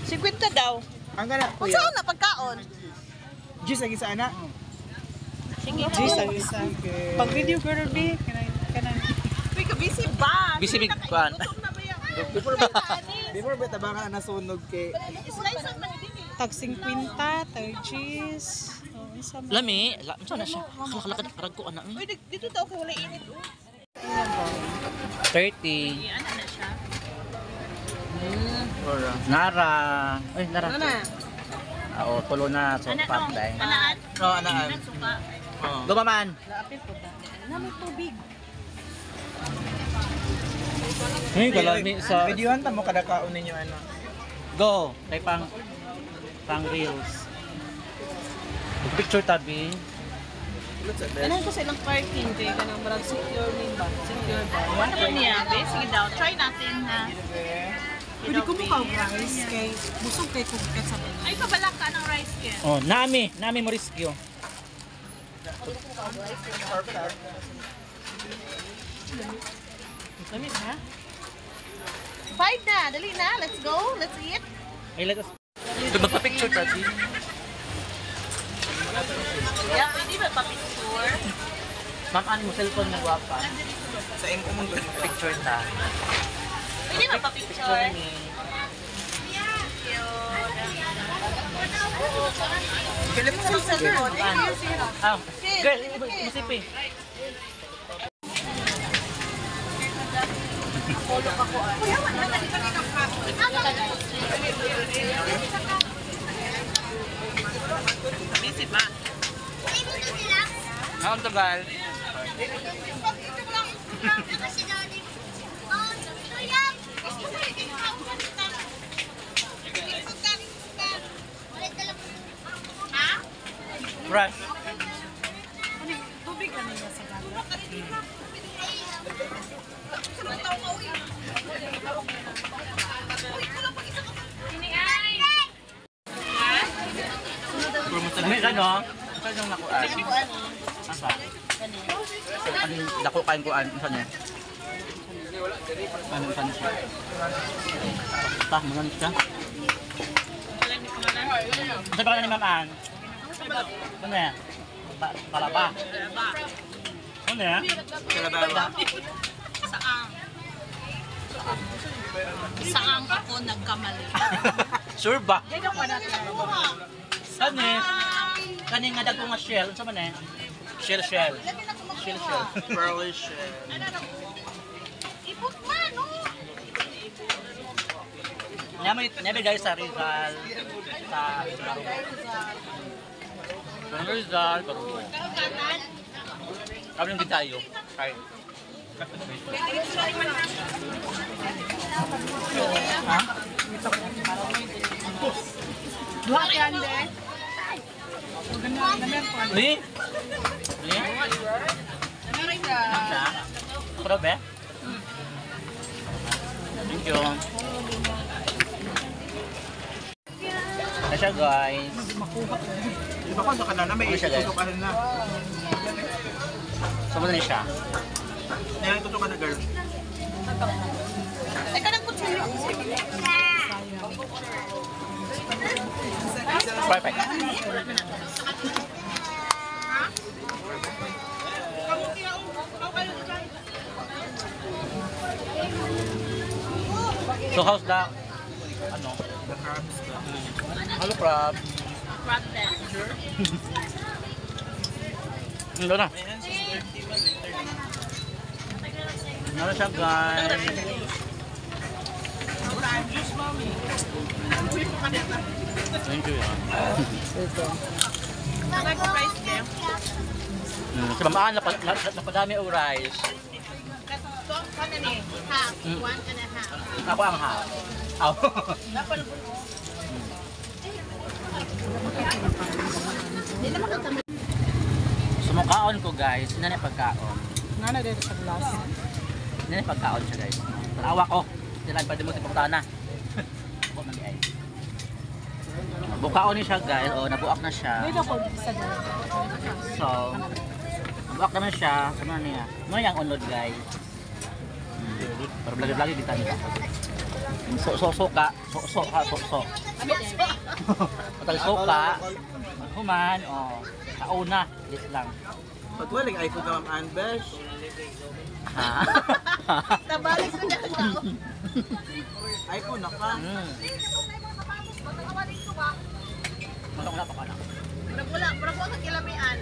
50 daw. Ang gana Kung kuya. saan na pagkaon? Gis lagi sa ana. Sige. Gis lagi sa. Pag video girl be, kanang Uy, ka-busy ba? Busy big kuan. Before beta baka nasunog kay Slice ang man din eh. tag 50, tag cheese. Oh, isa man. Lami, saan na siya? Kalakad arag ko ana. Uy, dito daw kay wala init. 30. Ano na siya? Nara. Ay, nara. Ano na? Oo, tulo na so patay. Anaan? no anaan. Suka. Dumaman. Laapit ko ba? Namin tubig. Hey, galami sa Videohan ta mo kada kaon ninyo ano. go. Kay pang reels. Picture tabi. Look at this. Kanang ko sa ilang parking kay kanang marag secure ni ba? Secure ba? Ano naman niya? Sige daw. Try natin ha. Pwede ko mo ka-rice kay busog kay kung sa bayan. Ay, pabalak ka ng rice kaya. Oh, nami mo rescue. Lamit ha? 5 na. Dali na. Let's go. Let's eat. Ay, let us. Ito ba pa-picture tabi? Yeah, pwede ba pa-picture? Ma'am, ano mo cellphone na guwapa? Sa imo mo Picture ta. Pwede ba Picture pa-picture? ni. Philip Sa cellphone. Ah, girl, musipi. Busy ba? Ang tagal. Fresh. Tubig ano sa dagat? May ano? Saan yung nakuan? Asa? Ano yung dako kain kuan? Saan yun? Saan siya? Tah, mga siya. Sa ba ni Ma'am Ann? Ano yan? Palaba. Ano yan? Kalababa. Saang ako nagkamali. Sure ba? Ano eh? Kani nga dagko nga shell, sa man eh? Shell. Pearly shell. Ipot man, no? Nami guys sa Rizal. Sa Rizal, Barugo. Kami yung tayo. Kay. Ha? Duha kay ande. Ganyan ko. Ni? Ni? Siya? Sarap eh? Thank you. Siya guys. Iba ko sa kanana may Ano siya, guys? itutok ka na. Saan mo na siya? Nang itutok ka na girl. Ay, kanang kutsilyo. Perfect. So how's the ano? The crabs. Hello crab. Crab then. Ito na. Ano siya guys? Thank you ya. Nag-price niya. Sa mamaan napadami ang rice. So, ano ni? Half. 1.5. Ako ang half. Aw. Sumukaon ko guys, hindi na pagkaon. Nana dito sa glass. Hindi na pagkaon siya guys. Tarawa ko. Hindi lang pwede mo sa pagtana. Buka na ay. Bukaon ni siya guys. O, nabuak na siya. Dito ko sa dagat. So, nabuak naman siya. Sama niya. Ano yung unod guys? Pero vlog-vlog dito nila. Suka. Suka. Patag suka. Human, oh. Kauna, lit lang. Pag walang iPhone na Ma'am Ann, besh. Ha? Nabalik ko na ako. iPhone na ka. Wala pa ka lang. Murag wala kang kilamian.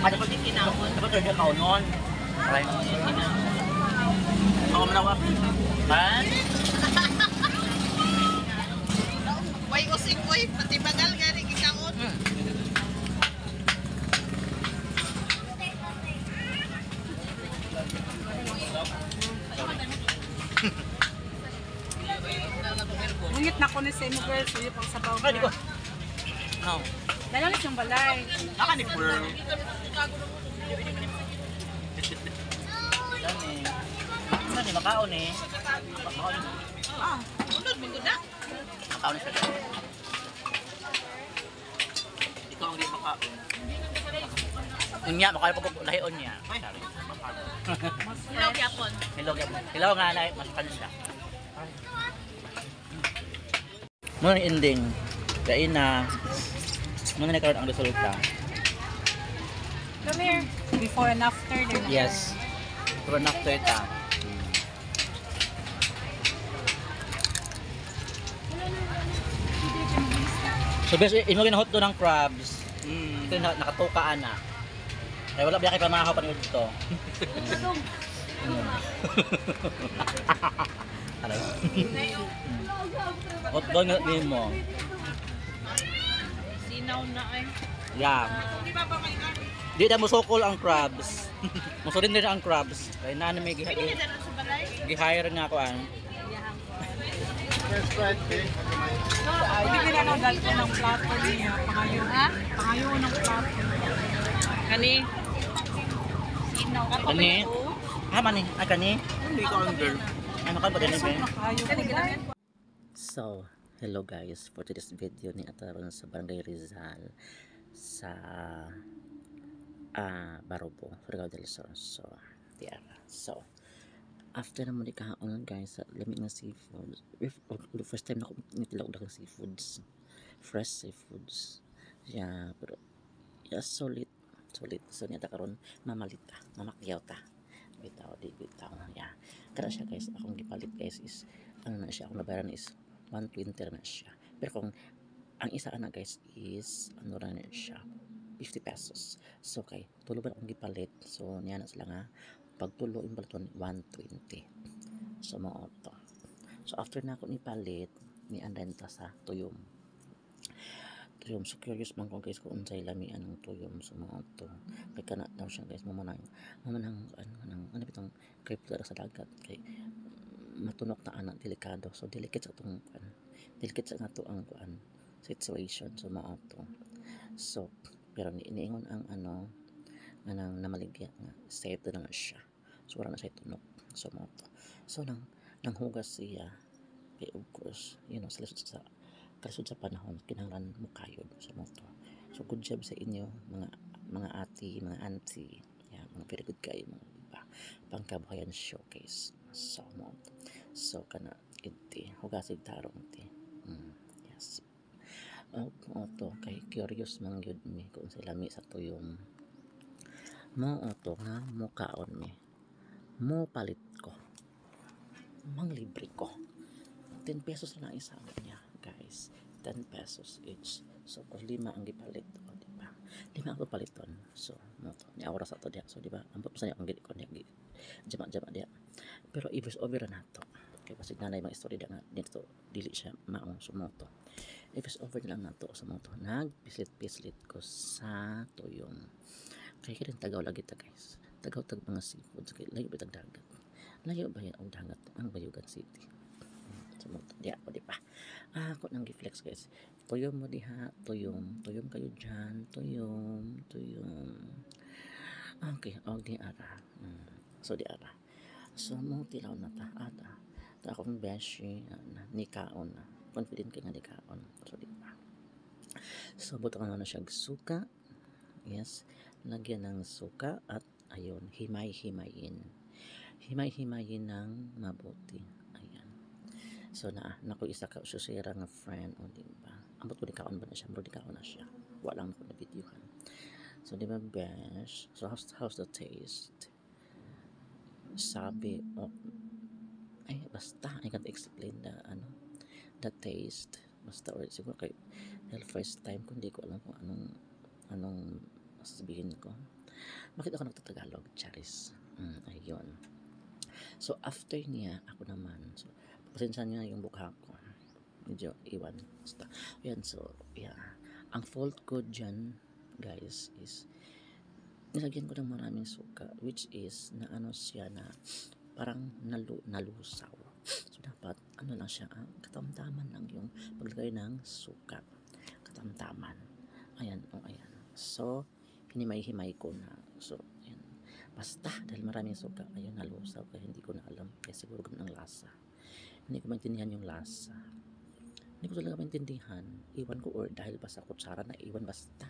Ada pa din kinahon. Dapat kerja kaunon. Alay. Ako man ako. Man? Way usik, way. Pati bagal gani gikaon. Ngit na ko ni sa imo girl, so yung pang sabaw Ay, di ko. na. No. Dalalis yung balay. Naka ni Pearl. Yan eh. Ano ni makaon eh. Ah, Unod mo na. Makaon siya. Ikaw ang di makaon. Unya, makaon pa ko lahion niya. Ay. Sorry. mas Hilaw gyapon. Hilaw nga na, mas kansya. Muna yung ending. Kain na. Muna na karoon ang resulta. Come here. Before and after din. Yes. Pero after ita. So bes, imo ginahot do ng crabs. Ito nakatukaan na. Ay wala biya kay pamahaw pa niyo dito. Hello. Hot dog nga mo. Sinaw na ay. Yeah. Di na musukol ang crabs. Musurin din ang crabs. Kaya na may Pwede na sa balay. gi-hire nga ako an. Hindi na nang dali ng plato niya. Pangayo. Ha? Pangayo ng plato. Kani. Sinaw. Kani? Ah, mani. Ah, kani? Hindi ko ang girl. Ano ka ba din ba? Nakayo ko dahil. So, hello guys. For today's video ni Ataron sa Barangay Rizal sa Barobo, Surigao del Sur. So, Tierra. So, after naman ikaon guys sa lamig ng seafood. First time na ako nitilawag ng seafoods. Fresh seafoods. Yeah, pero yeah, solid. So niya karon mamalit ta, mamakyaw ta. Bitaw, di bitaw. Yeah. Kaya siya guys, akong gipalit guys is ano na siya, akong nabayaran is 120 na siya. Pero kung ang isa na guys is ano na siya, 50 pesos. So kay tulo ba akong gipalit. So niya na sila nga pagtulo yung balaton 120. So mo to. So after na ako nipalit, ni andenta sa tuyom. So curious man ko guys kung unsay lami anong tuyom sa mga to. Kay kana daw siya guys mamanang ano bitong crypto sa dagat kay matunok na anak delikado. So delicate sa atong delicate sa ato ang situation so mga to. So pero niingon ang anang namaligya nga safe na siya. So wala na siya tunok. So mga to. So nang hugas siya kay of course sa kalisod sa panahon kinahanglan mo kayod sa moto. So good job sa inyo mga ati, mga auntie. Yeah, mga very good kayo mga diba? Pangkabuhayan showcase. So moto. So kana iti hugasig tarong ti. Yes. Moto kay curious man gyud mi kung sa lami sa tuyom. Moto nga mo kaon mi. Mo palit ko. Manglibre ko. 10 pesos na isa niya. Guys, 10 pesos each. So, kung 5 ang gipalit, o, diba? 5 ang paliton. So, mo to. Ni oras ato diya. So, diba? Ang pagpasan niya, ang gili ko niya. Jama-jama diya. Pero, i-verse over na to. Kaya, pasig nanay mga story diya nga, dito, dili siya maong sumoto. I-verse over lang na to sa moto. Nag-pislit-pislit ko sa tuyong. Kaya rin tagaw lagi ta, guys. Tagaw-tag mga seafood. Kaya, layo ba dagat? Layo ba yan ang dagat? Ang Bayugan City. Di ako di pa ako nang giflex guys tuyom mo diha tuyom kayo dyan tuyom okay di ara so di ara so mo tilaw na ta akong beshi ni kaon na confident kay nga di kaon so di pa So, buto na siya suka. Yes. Lagyan ng suka at ayun, himay-himayin. Himay-himayin ng mabuti. Ayan. So, naku isa ka susira nga friend, o diba? Ambot ko di kaon ba na siya? Bro, di kaon na siya. Wala na ko na videohan. So, di ba, besh? So, how's the taste? Sabi, oh, ay, basta, I can't explain the taste. Basta, or siguro kay, dahil first time ko, hindi ko alam kung anong sasabihin ko. Bakit ako nagtatagalog? Charis. Ayun. So, after niya, ako naman, so, pasensya niya yung mukha ko. Medyo iwan. Basta, ayan, so, yeah. Ang fault ko dyan, guys, is, nilagyan ko ng maraming suka, which is, na ano siya na, parang nalusaw. So, dapat, ano lang siya, katamtaman lang yung paglagay ng suka. Katamtaman. Ayan, ayan. So, hinimay-himay ko na. So, ayan. Basta, dahil maraming suka, ayun, nalusaw. Kaya hindi ko na alam. Kaya siguro ganun ang lasa. Hindi ko maintindihan yung lasa. Hindi ko talaga maintindihan. Iwan ko or dahil ba sa kutsara na iwan basta.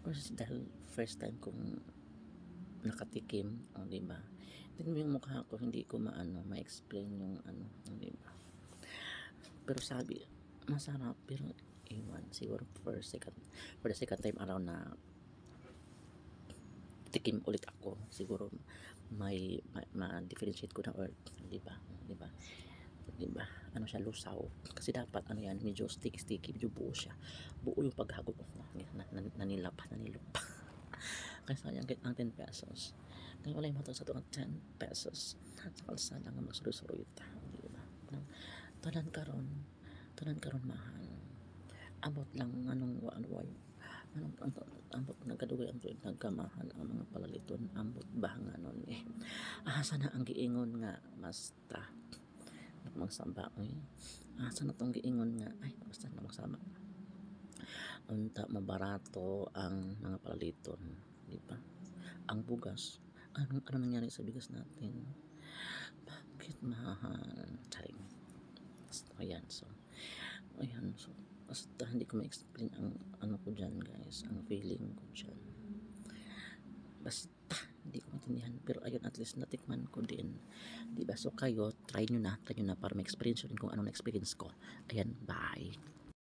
Or dahil first time kong nakatikim, o diba? Tingnan mo yung mukha ko, hindi ko ma-explain yung diba? Pero sabi, masarap, pero iwan. Siguro for the second time around na tikim ulit ako, siguro may ma-differentiate ko na or diba? Diba? Ano siya, lusaw. Kasi dapat yan, medyo sticky, medyo buo siya. Buo yung paghagod ko. Nanilap pa. Kaya sayang ang 10 pesos. Kaya wala yung matang sa 10 pesos. Sa kalsada nga magsuroy-suroy ita. Diba? Tanan karon mahal. Abot lang anong ambot nagkadugay ang tuig nagkamahal ang mga palaliton, ambot bahanganon asa na ang giingon nga basta magsamba asa na tong giingon nga ay basta na magsama unta mabarato ang mga palaliton, di ba? Ang bugas, ano nangyari sa bigas natin? Bakit mahal? Charing. Ayan, so basta hindi ko ma-explain ang ano ko dyan, guys, ang feeling ko dyan. Basta hindi ko maintindihan, pero ayun, at least natikman ko din, diba? So kayo, try nyo na para ma-experience nyo din kung anong experience ko. Ayan, bye.